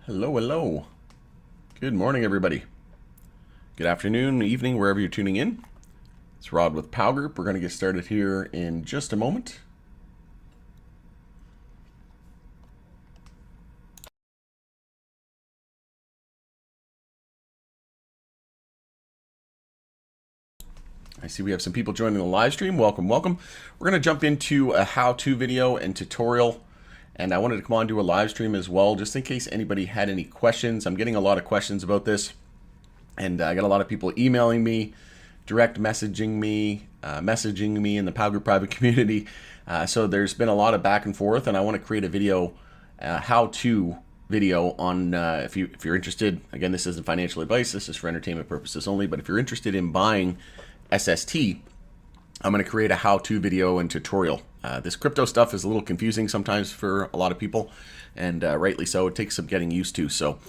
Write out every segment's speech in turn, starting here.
Hello, hello. Good morning, everybody. Good afternoon, evening, wherever you're tuning in. It's Rod with POW Group. We're going to get started here in just a moment. I see we have some people joining the live stream. Welcome, welcome. We're going to jump into a how-to video and tutorial. And I wanted to come on to a live stream as well, just in case anybody had any questions. I'm getting a lot of questions about this. And I got a lot of people emailing me, direct messaging me in the POW Group private community. So there's been a lot of back and forth, and I want to create a video, how-to video on, if you're interested. Again, this isn't financial advice. This is for entertainment purposes only. But if you're interested in buying SST, I'm going to create a how-to video and tutorial. This crypto stuff is a little confusing sometimes for a lot of people, and rightly so. It takes some getting used to. So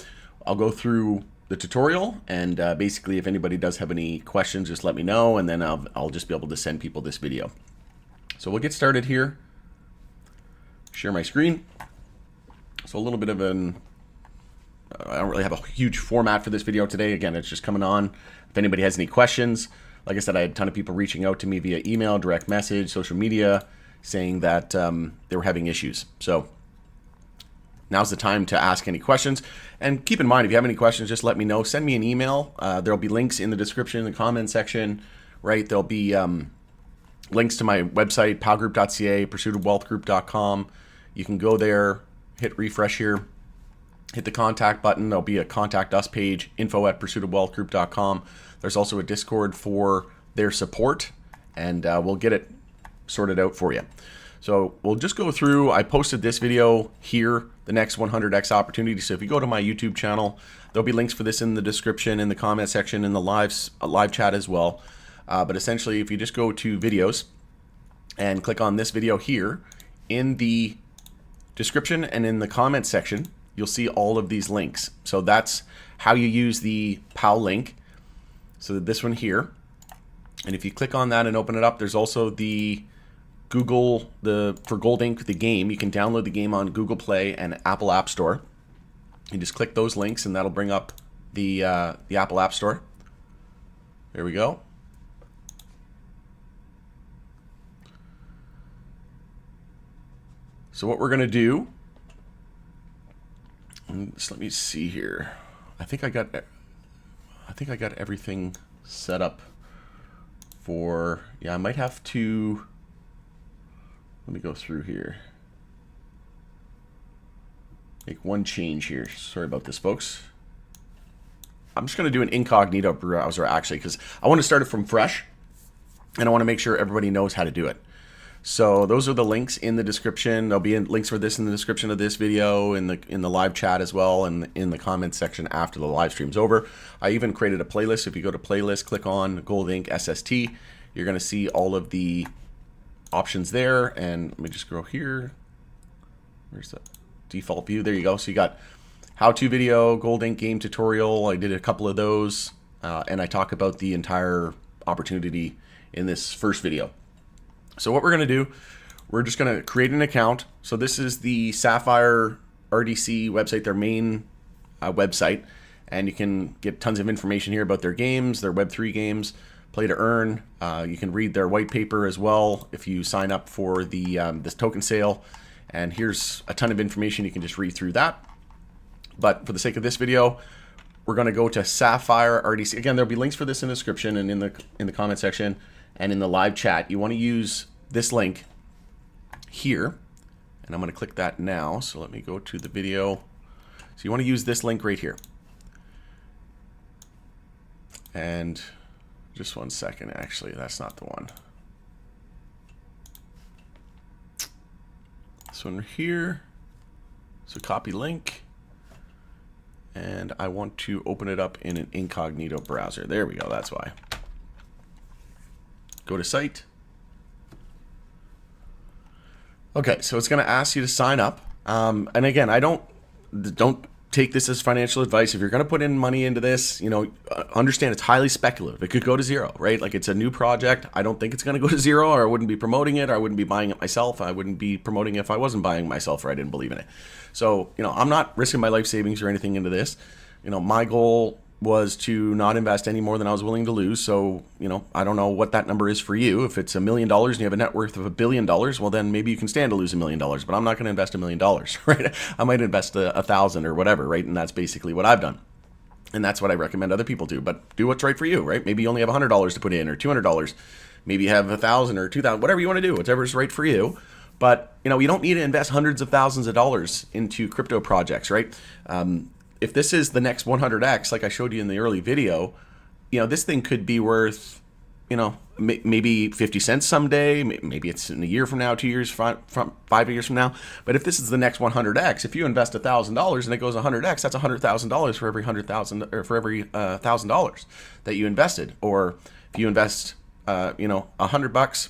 I'll go through the tutorial, and basically if anybody does have any questions, just let me know, and then I'll just be able to send people this video. So we'll get started here. Share my screen. So a little bit of an, I don't really have a huge format for this video today. Again, it's just coming on. If anybody has any questions, like I said, I had a ton of people reaching out to me via email, direct message, social media, saying that they were having issues. So now's the time to ask any questions. And keep in mind, if you have any questions, just let me know. Send me an email. There'll be links in the description, in the comment section, right? There'll be links to my website, powgroup.ca, pursuitofwealthgroup.com. You can go there, hit refresh here, hit the contact button. There'll be a contact us page, info@pursuitofwealthgroup.com. There's also a Discord for their support, and we'll get it sorted out for you. So we'll just go through. I posted this video here, the next 100x opportunity. So if you go to my YouTube channel, there'll be links for this in the description, in the comment section, in the live chat as well. But essentially, if you just go to videos and click on this video here, in the description and in the comment section, you'll see all of these links. So that's how you use the POW link. So this one here. And if you click on that and open it up, there's also the Google, for Gold Ink, the game. You can download the game on Google Play and Apple App Store. You just click those links and that'll bring up the Apple App Store. There we go. So what we're going to do, just let me see here. I think I got everything set up for, yeah, I might have to, let me go through here. Make one change here. Sorry about this, folks. I'm just going to do an incognito browser, actually, because I want to start it from fresh, and I want to make sure everybody knows how to do it. So those are the links in the description. There'll be links for this in the description of this video, in the live chat as well, and in the comments section after the live stream's over. I even created a playlist. If you go to playlist, click on Gold Ink SST, you're going to see all of the options there. And let me just go here. Where's the default view? There you go. So you got how-to video, Gold Ink game tutorial. I did a couple of those, and I talk about the entire opportunity in this first video. So what we're going to do, we're just going to create an account. So this is the Sapphire RDC website, their main website. And you can get tons of information here about their games, their Web3 games, play to earn. You can read their white paper as well if you sign up for the this token sale. And here's a ton of information. You can just read through that. But for the sake of this video, we're going to go to Sapphire RDC. Again, there'll be links for this in the description and in the comment section. And in the live chat, you want to use this link here. And I'm going to click that now. So let me go to the video. So you want to use this link right here. And just one second, actually, that's not the one. This one here. So copy link. And I want to open it up in an incognito browser. There we go, that's why. Go to site. Okay, so it's going to ask you to sign up. And again, don't take this as financial advice. If you're going to put in money into this, you know, understand it's highly speculative. It could go to zero, right? Like, it's a new project. I don't think it's going to go to zero, or I wouldn't be promoting it, or I wouldn't be buying it myself. I wouldn't be promoting it if I wasn't buying it myself, or I didn't believe in it. So, you know, I'm not risking my life savings or anything into this. You know, my goal was to not invest any more than I was willing to lose. So, you know, I don't know what that number is for you. If it's $1 million and you have a net worth of $1 billion, well, then maybe you can stand to lose $1 million, but I'm not going to invest $1 million, right? I might invest 1,000 or whatever, right? And that's basically what I've done. And that's what I recommend other people do, but do what's right for you, right? Maybe you only have $100 to put in, or $200. Maybe you have 1,000 or 2,000, whatever you want to do, whatever's right for you. But, you know, you don't need to invest hundreds of thousands of dollars into crypto projects, right? If this is the next 100x, like I showed you in the early video, you know, this thing could be worth, you know, maybe 50 cents someday. Maybe it's in a year from now, 2 years from 5 years from now. But if this is the next 100x, if you invest $1,000 and it goes 100x, that's $100,000 for every 100,000, or for every $1,000 that you invested. Or if you invest, you know, $100,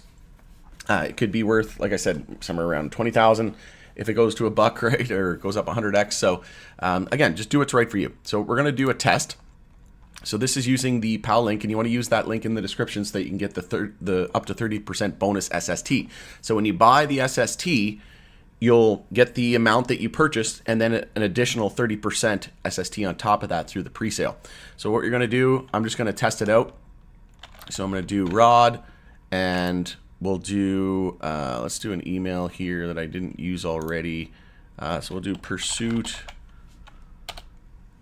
it could be worth, like I said, somewhere around 20,000. If it goes to $1, right, or it goes up 100x. So again, just do what's right for you. So we're going to do a test. So this is using the PAL link, and you want to use that link in the description so that you can get the up to 30% bonus SST. So when you buy the SST, you'll get the amount that you purchased, and then an additional 30% SST on top of that through the presale. So what you're going to do, I'm just going to test it out. So I'm going to do Rod, and we'll do, let's do an email here that I didn't use already. So we'll do Pursuit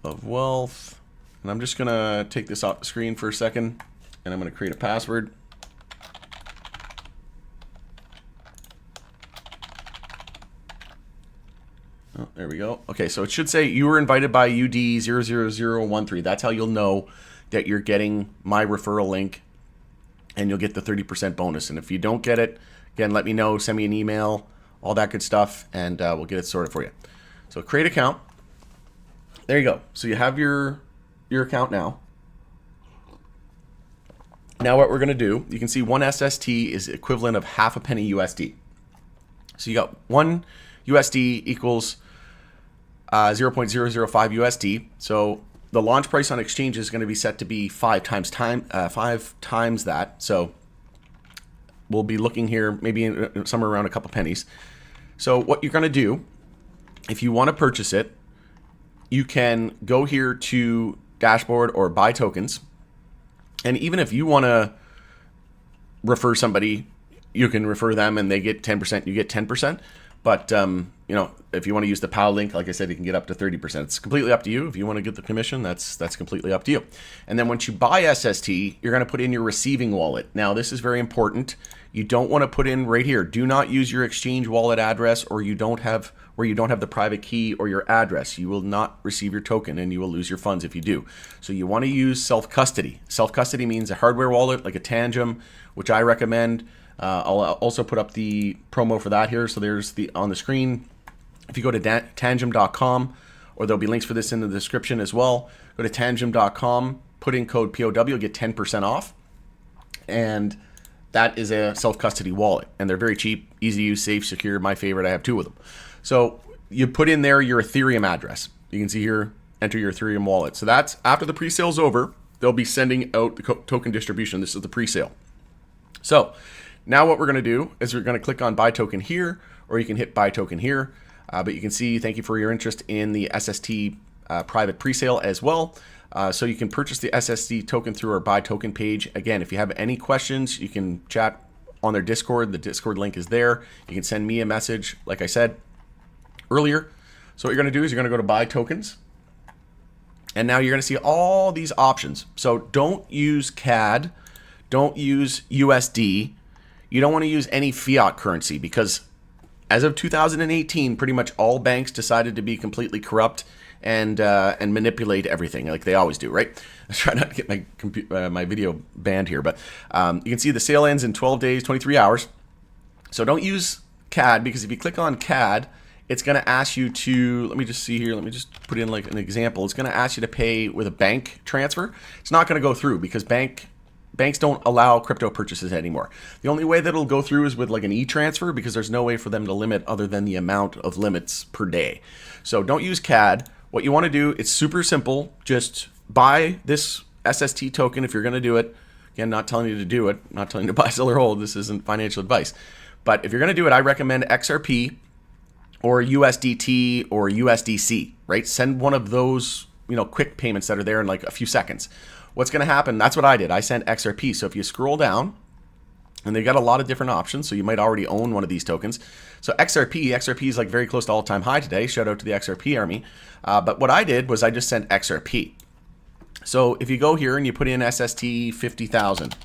of Wealth. And I'm just going to take this off the screen for a second, and I'm going to create a password. Oh, there we go. Okay, so it should say you were invited by UD00013. That's how you'll know that you're getting my referral link, and you'll get the 30% bonus. And if you don't get it, again, let me know, send me an email, all that good stuff, and we'll get it sorted for you. So create account. There you go. So you have your account now. Now what we're going to do, you can see one SST is equivalent of half a penny USD. So you got 1 USD equals 0.005 USD. So the launch price on exchange is going to be set to be 5 times that. So we'll be looking here maybe somewhere around a couple pennies. So what you're going to do, if you want to purchase it, you can go here to dashboard or buy tokens. And even if you want to refer somebody, you can refer them and they get 10%, you get 10%. But, you know, if you want to use the PAL link, like I said, you can get up to 30%. It's completely up to you. If you want to get the commission, that's completely up to you. And then once you buy SST, you're going to put in your receiving wallet. Now, this is very important. You don't want to put in right here. Do not use your exchange wallet address, or you don't have the private key or your address. You will not receive your token, and you will lose your funds if you do. So you want to use self-custody. Self-custody means a hardware wallet like a Tangem, which I recommend. I'll also put up the promo for that here. So there's on the screen. If you go to tangem.com, or there'll be links for this in the description as well. Go to tangem.com, put in code POW, you'll get 10% off. And that is a self-custody wallet. And they're very cheap, easy to use, safe, secure. My favorite, I have 2 of them. So you put in there your Ethereum address. You can see here, enter your Ethereum wallet. So that's after the pre-sale's over, they'll be sending out the token distribution. This is the pre-sale. So now what we're going to do is we're going to click on buy token here, or you can hit buy token here. But you can see, thank you for your interest in the SST private presale as well. So you can purchase the SST token through our buy token page. Again, if you have any questions, you can chat on their Discord. The Discord link is there. You can send me a message, like I said earlier. So what you're going to do is you're going to go to buy tokens. And now you're going to see all these options. So don't use CAD. Don't use USD. You don't want to use any fiat currency, because as of 2018, pretty much all banks decided to be completely corrupt and manipulate everything like they always do, right? I try not to get my video banned here, but you can see the sale ends in 12 days, 23 hours. So don't use CAD, because if you click on CAD, it's going to ask you to, let me just see here, let me just put in like an example. It's going to ask you to pay with a bank transfer. It's not going to go through, because banks don't allow crypto purchases anymore. The only way that it'll go through is with like an e-transfer, because there's no way for them to limit other than the amount of limits per day. So don't use CAD. what you want to do, it's super simple. Just buy this SST token if you're going to do it. Again, not telling you to do it, not telling you to buy, sell, or hold. This isn't financial advice. But if you're going to do it, I recommend XRP or USDT or USDC, right? Send one of those, quick payments that are there in like a few seconds. What's going to happen? That's what I did. I sent XRP. So if you scroll down, and they got a lot of different options, so you might already own one of these tokens. So XRP is like very close to all-time high today. Shout out to the XRP army. But what I did was I just sent XRP. So if you go here and you put in SST 50,000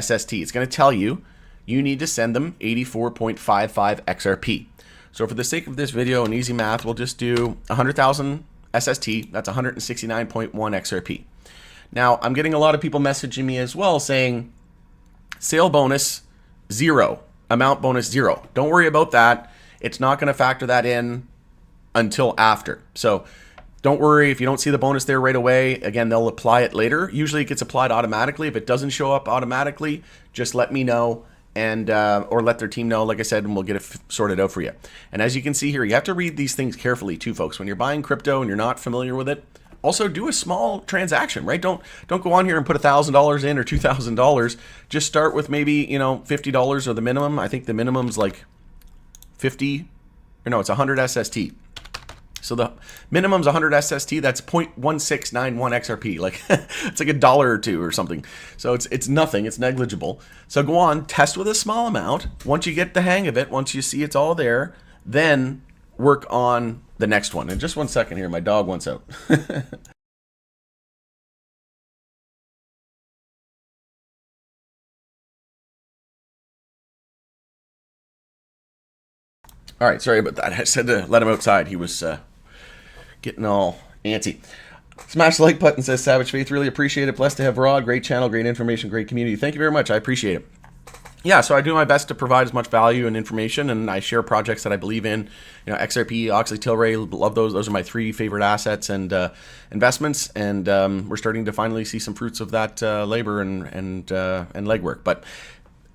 SST, it's going to tell you need to send them 84.55 XRP. So for the sake of this video and easy math, we'll just do 100,000 SST. That's 169.1 XRP. Now, I'm getting a lot of people messaging me as well saying, sale bonus 0, amount bonus 0. Don't worry about that. It's not going to factor that in until after. So don't worry if you don't see the bonus there right away. Again, they'll apply it later. Usually it gets applied automatically. If it doesn't show up automatically, just let me know and or let their team know, like I said, and we'll get it sorted out for you. And as you can see here, you have to read these things carefully too, folks. When you're buying crypto and you're not familiar with it, also do a small transaction, right? Don't go on here and put $1,000 in or $2,000. Just start with maybe, $50 or the minimum. I think the minimum's like 50, or no, it's 100 SST. So the minimum's 100 SST. That's 0.1691 XRP. Like it's like $1 or $2 or something. So it's nothing. It's negligible. So go on, test with a small amount. Once you get the hang of it, once you see it's all there, then work on the next one. And just one second here, my dog wants out. All right, sorry about that. I said to let him outside. He was getting all antsy. Smash the like button, says Savage Faith. Really appreciate it. Blessed to have Rod. Great channel, great information, great community. Thank you very much. I appreciate it. Yeah, so I do my best to provide as much value and information, and I share projects that I believe in. XRP, Oxley, Tilray, love those. Those are my 3 favorite assets and investments, and we're starting to finally see some fruits of that labor and legwork. But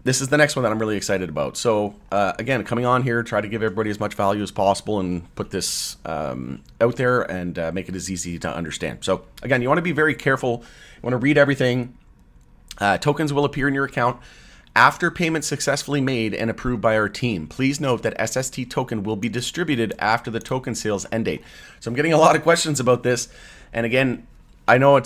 this is the next one that I'm really excited about. So again, coming on here, try to give everybody as much value as possible and put this out there and make it as easy to understand. So again, you want to be very careful. You want to read everything. Tokens will appear in your account after payment successfully made and approved by our team. Please note that SST token will be distributed after the token sales end date. So I'm getting a lot of questions about this. And again, I know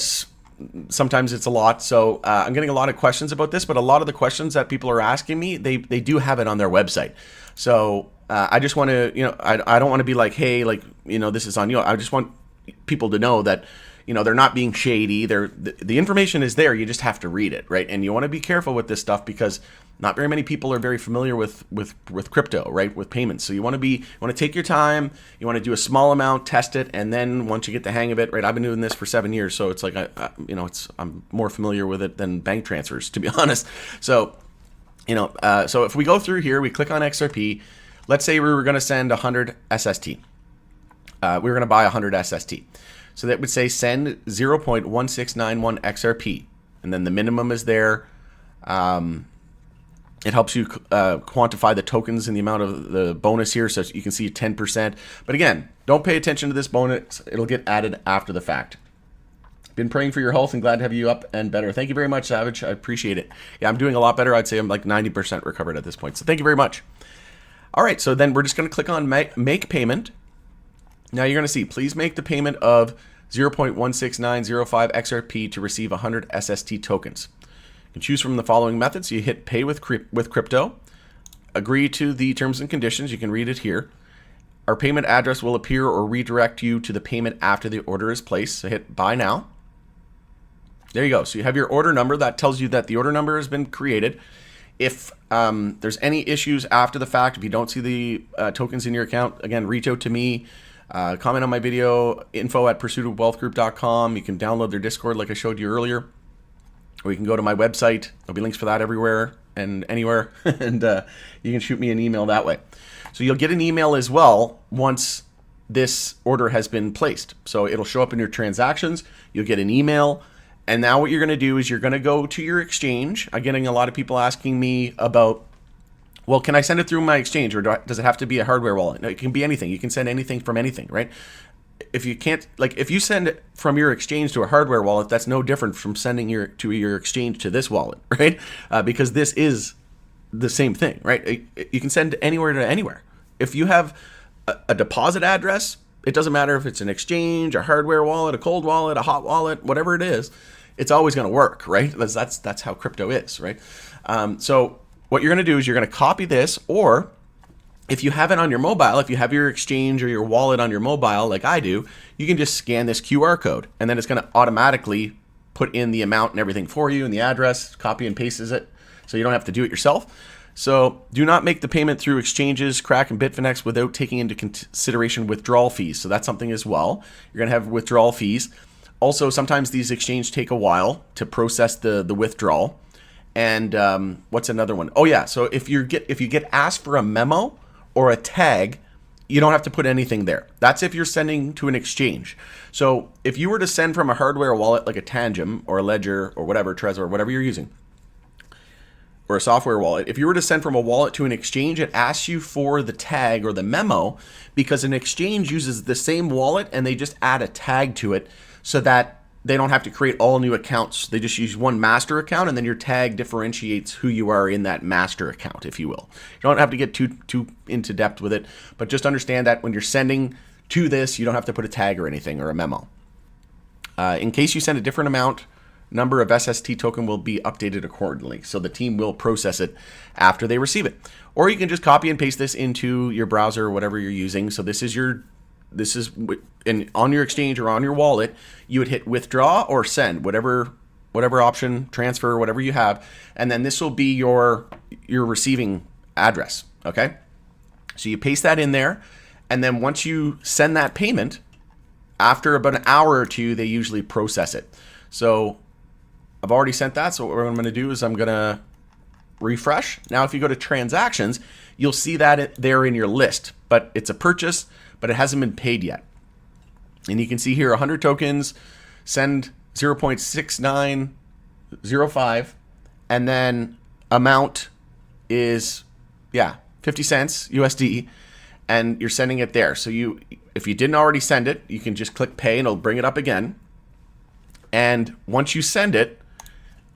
sometimes it's a lot. So I'm getting a lot of questions about this, but a lot of the questions that people are asking me, they do have it on their website. So I just want to, I don't want to be like, hey, this is on you. I just want people to know that, they're not being shady. The information is there. You just have to read it, right? And you want to be careful with this stuff because not very many people are very familiar with crypto, right? With payments. So you want to take your time. You want to do a small amount, test it, and then once you get the hang of it, right? I've been doing this for 7 years, so it's like I'm more familiar with it than bank transfers, to be honest. So so if we go through here, we click on XRP. Let's say we were going to send 100 SST. We were going to buy 100 SST. So that would say send 0.1691 XRP. And then the minimum is there. It helps you quantify the tokens and the amount of the bonus here, so you can see 10%. But again, don't pay attention to this bonus. It'll get added after the fact. Been praying for your health and glad to have you up and better. Thank you very much, Savage. I appreciate it. Yeah, I'm doing a lot better. I'd say I'm like 90% recovered at this point. So thank you very much. All right, so then we're just going to click on make payment. Now you're going to see, please make the payment of 0.16905 XRP to receive 100 SST tokens. You can choose from the following methods. You hit pay with crypto, agree to the terms and conditions. You can read it here. Our payment address will appear or redirect you to the payment after the order is placed. So hit buy now. There you go. So you have your order number. That tells you that the order number has been created. If there's any issues after the fact, if you don't see the tokens in your account, again, reach out to me. Comment on my video, info@pursuitofwealthgroup.com. You can download their Discord like I showed you earlier. Or you can go to my website. There'll be links for that everywhere and anywhere. And you can shoot me an email that way. So you'll get an email as well once this order has been placed. So it'll show up in your transactions. You'll get an email. And now what you're going to do is you're going to go to your exchange. I'm getting a lot of people asking me about, well, can I send it through my exchange or does it have to be a hardware wallet? No, it can be anything. You can send anything from anything, right? if you can't, like if you send it from your exchange to a hardware wallet, that's no different from sending your exchange to this wallet, right? Because this is the same thing, right? You can send anywhere to anywhere. If you have a deposit address, it doesn't matter if it's an exchange, a hardware wallet, a cold wallet, a hot wallet, whatever it is, it's always going to work, right? That's how crypto is, right? So what you're going to do is you're going to copy this, or if you have it on your mobile, if you have your exchange or your wallet on your mobile, like I do, you can just scan this QR code, and then it's going to automatically put in the amount and everything for you and the address, copy and pastes it, so you don't have to do it yourself. So do not make the payment through exchanges, Crack and Bitfinex without taking into consideration withdrawal fees. So that's something as well. You're going to have withdrawal fees. Also, sometimes these exchanges take a while to process the withdrawal. And what's another one? Oh yeah, so if you get asked for a memo or a tag, you don't have to put anything there. That's if you're sending to an exchange. So if you were to send from a hardware wallet like a Tangem or a Ledger or whatever, Trezor, whatever you're using, or a software wallet, if you were to send from a wallet to an exchange, it asks you for the tag or the memo, because an exchange uses the same wallet and they just add a tag to it so that they don't have to create all new accounts. They just use one master account, and then your tag differentiates who you are in that master account, if you will. You don't have to get too into depth with it, but just understand that when you're sending to this, you don't have to put a tag or anything or a memo. In case you send a different amount, number of SST token will be updated accordingly. So the team will process it after they receive it. Or you can just copy and paste this into your browser or whatever you're using. So this is on your exchange or on your wallet, you would hit withdraw or send, whatever option, transfer, whatever you have. And then this will be your receiving address. Okay. So you paste that in there. And then once you send that payment, after about an hour or two, they usually process it. So I've already sent that, so what I'm going to do is I'm going to refresh. Now, if you go to transactions, you'll see that there in your list, but it's a purchase, but it hasn't been paid yet. And you can see here 100 tokens, send 0.6905, and then amount is, 50 cents USD, and you're sending it there. So if you didn't already send it, you can just click pay and it'll bring it up again. And once you send it,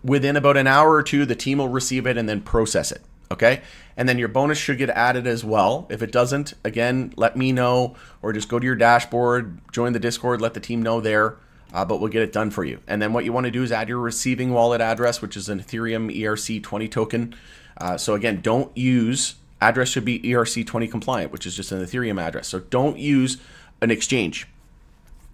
within about an hour or two, the team will receive it and then process it. Okay. And then your bonus should get added as well. If it doesn't, again, let me know, or just go to your dashboard, join the Discord, let the team know there, but we'll get it done for you. And then what you want to do is add your receiving wallet address, which is an Ethereum ERC20 token. So again, don't use, address should be ERC20 compliant, which is just an Ethereum address. So don't use an exchange.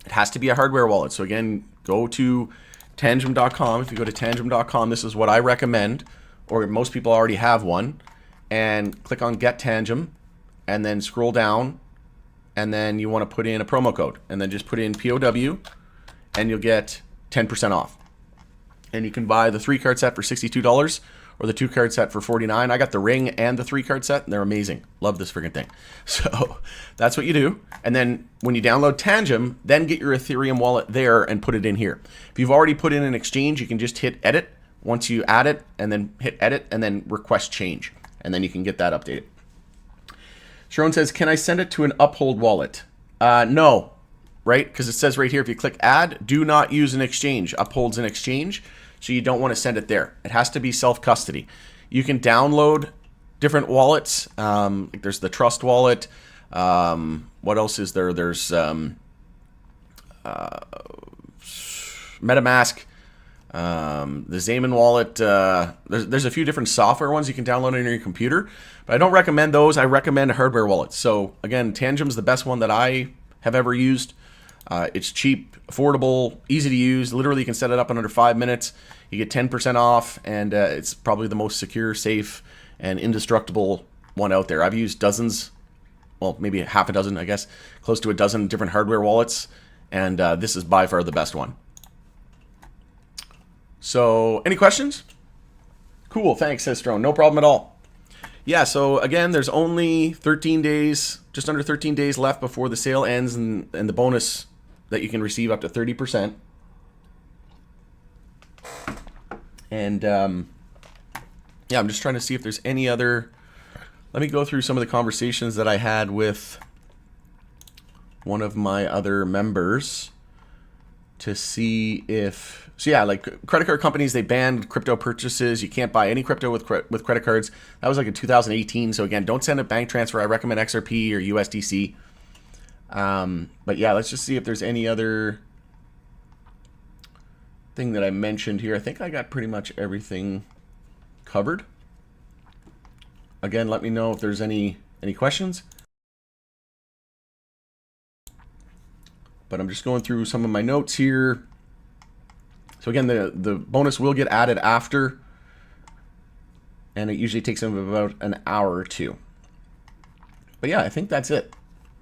It has to be a hardware wallet. So again, go to tangem.com. If you go to tangem.com, this is what I recommend, or most people already have one, and click on Get Tangem, and then scroll down, and then you want to put in a promo code, and then just put in POW, and you'll get 10% off. And you can buy the 3-card set for $62 or the 2-card set for $49. I got the ring and the 3-card set, and they're amazing. Love this freaking thing. So that's what you do. And then when you download Tangem, then get your Ethereum wallet there and put it in here. If you've already put in an exchange, you can just hit edit once you add it, and then hit edit and then request change. And then you can get that updated. Sharon says, can I send it to an Uphold wallet? No, right? Because it says right here, if you click add, do not use an exchange. Uphold's an exchange. So you don't want to send it there. It has to be self-custody. You can download different wallets. Like there's the Trust wallet. What else is there? There's MetaMask, the Zaman wallet. There's a few different software ones you can download on your computer, but I don't recommend those. I recommend a hardware wallet. So again, Tangem's the best one that I have ever used. It's cheap, affordable, easy to use. Literally, you can set it up in under 5 minutes. You get 10% off, and it's probably the most secure, safe, and indestructible one out there. I've used dozens, well, maybe half a dozen, I guess, close to a dozen different hardware wallets, and this is by far the best one. So, any questions? Cool, thanks, Sistrone. No problem at all. Yeah, so again, there's only 13 days, just under 13 days left before the sale ends, and the bonus that you can receive up to 30%. And yeah, I'm just trying to see if there's any other. Let me go through some of the conversations that I had with one of my other members to see if, so yeah, like credit card companies, they banned crypto purchases. You can't buy any crypto with credit cards. That was like in 2018. So again, don't send a bank transfer. I recommend XRP or USDC. But yeah, let's just see if there's any other thing that I mentioned here. I think I got pretty much everything covered. Again, let me know if there's any questions. But I'm just going through some of my notes here. So again, the bonus will get added after, and it usually takes them about an hour or two. But yeah, I think that's it.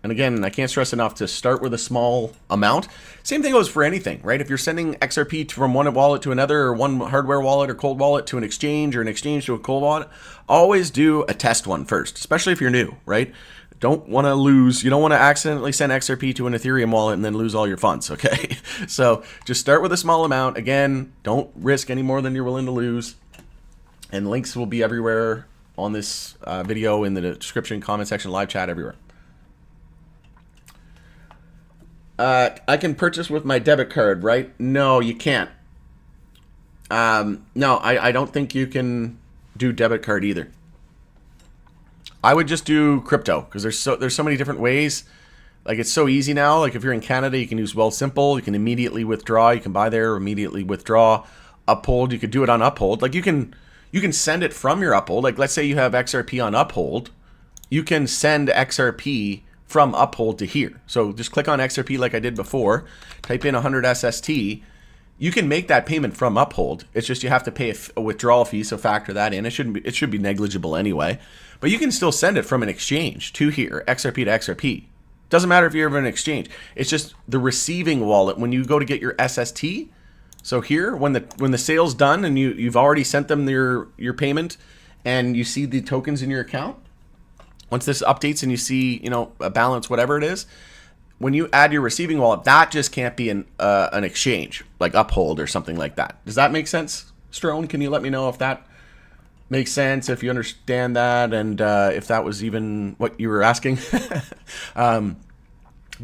And again, I can't stress enough to start with a small amount. Same thing goes for anything, right? If you're sending XRP from one wallet to another, or one hardware wallet or cold wallet to an exchange, or an exchange to a cold wallet, always do a test one first, especially if you're new, right? Don't want to lose, you don't want to accidentally send XRP to an Ethereum wallet and then lose all your funds, okay? So just start with a small amount. Again, don't risk any more than you're willing to lose. And links will be everywhere on this video, in the description, comment section, live chat, everywhere. I can purchase with my debit card, right? No, you can't. No, I don't think you can do debit card either. I would just do crypto, because there's so many different ways. Like, it's so easy now. Like, if you're in Canada, you can use Wealthsimple. You can immediately withdraw. You can buy there, immediately withdraw. Uphold, you could do it on Uphold. Like, you can send it from your Uphold. Like, let's say you have XRP on Uphold. You can send XRP from Uphold to here. So just click on XRP like I did before. Type in 100 SST. You can make that payment from Uphold. It's just you have to pay a withdrawal fee, so factor that in. It should be negligible anyway. But you can still send it from an exchange to here, XRP to XRP. Doesn't matter if you're in an exchange. It's just the receiving wallet when you go to get your SST. So here, when the sale's done and you've already sent them your payment, and you see the tokens in your account, once this updates and you see, you know, a balance, whatever it is, when you add your receiving wallet, that just can't be an exchange, like Uphold or something like that. Does that make sense, Strone? Can you let me know if that makes sense, if you understand that, and if that was even what you were asking? But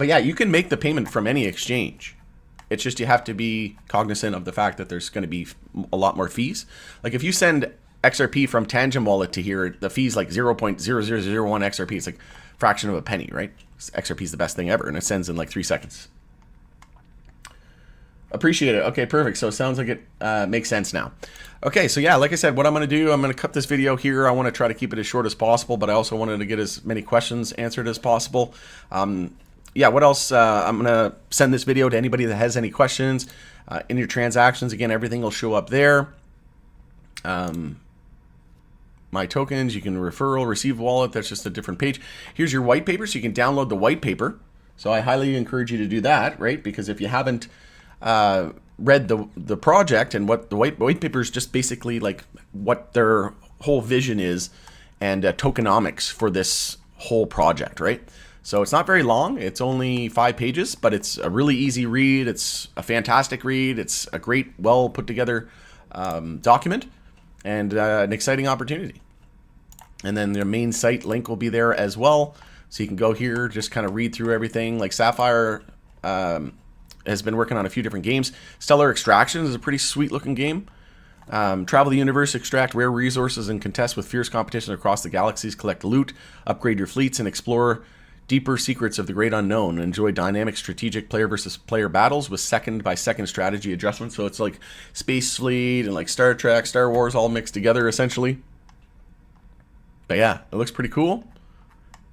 yeah, you can make the payment from any exchange. It's just you have to be cognizant of the fact that there's going to be a lot more fees. Like, if you send XRP from Tangent Wallet to here, the fee's like 0.0001 XRP. It's like a fraction of a penny, right? XRP is the best thing ever, and it sends in like 3 seconds. Appreciate it. Okay, perfect. So it sounds like it makes sense now. Okay, so yeah, like I said, what I'm going to do, I'm going to cut this video here. I want to try to keep it as short as possible, but I also wanted to get as many questions answered as possible. Yeah, what else? I'm going to send this video to anybody that has any questions. In your transactions, again, everything will show up there. My tokens, you can referral, receive wallet. That's just a different page. Here's your white paper, so you can download the white paper. So I highly encourage you to do that, right? Because if you haven't read the project, and what the white paper is, just basically like what their whole vision is, and tokenomics for this whole project, right? So it's not very long. It's only 5 pages, but it's a really easy read. It's a fantastic read. It's a great, well put together document, and an exciting opportunity. And then the main site link will be there as well. So you can go here, just kind of read through everything. Like Sapphire has been working on a few different games. Stellar Extraction is a pretty sweet looking game. Travel the universe, extract rare resources, and contest with fierce competition across the galaxies. Collect loot, upgrade your fleets, and explore deeper secrets of the great unknown. Enjoy dynamic strategic player versus player battles with second by second strategy adjustments. So it's like Space Fleet and like Star Trek, Star Wars all mixed together essentially. But yeah, it looks pretty cool.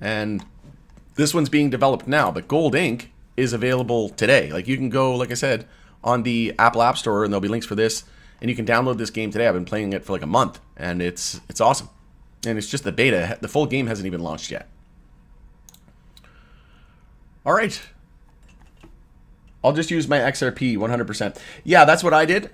And this one's being developed now, but Gold Ink is available today. Like, you can go, like I said, on the Apple App Store, and there'll be links for this, and you can download this game today. I've been playing it for like a month, and it's awesome. And it's just the beta. The full game hasn't even launched yet. All right. I'll just use my XRP 100%. Yeah, that's what I did.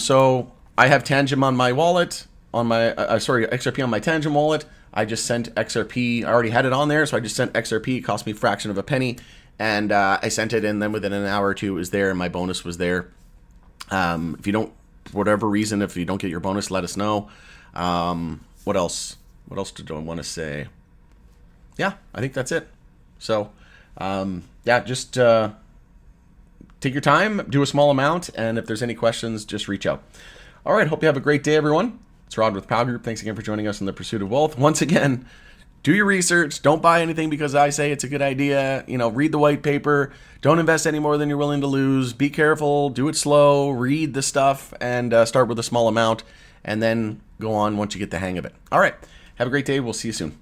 So I have Tangent on my wallet, on my, XRP on my Tangent wallet. I just sent XRP. I already had it on there, so I just sent XRP. It cost me a fraction of a penny, and I sent it, and then within an hour or two, it was there, and my bonus was there. If you don't, for whatever reason, if you don't get your bonus, let us know. What else? What else do I want to say? Yeah, I think that's it. So Yeah, just take your time, do a small amount, and if there's any questions, just reach out. All right, hope you have a great day, everyone. It's Rod with Pal Group. Thanks again for joining us in the pursuit of wealth. Once again, do your research. Don't buy anything because I say it's a good idea. You know, read the white paper. Don't invest any more than you're willing to lose. Be careful. Do it slow. Read the stuff and start with a small amount and then go on once you get the hang of it. All right. Have a great day. We'll see you soon.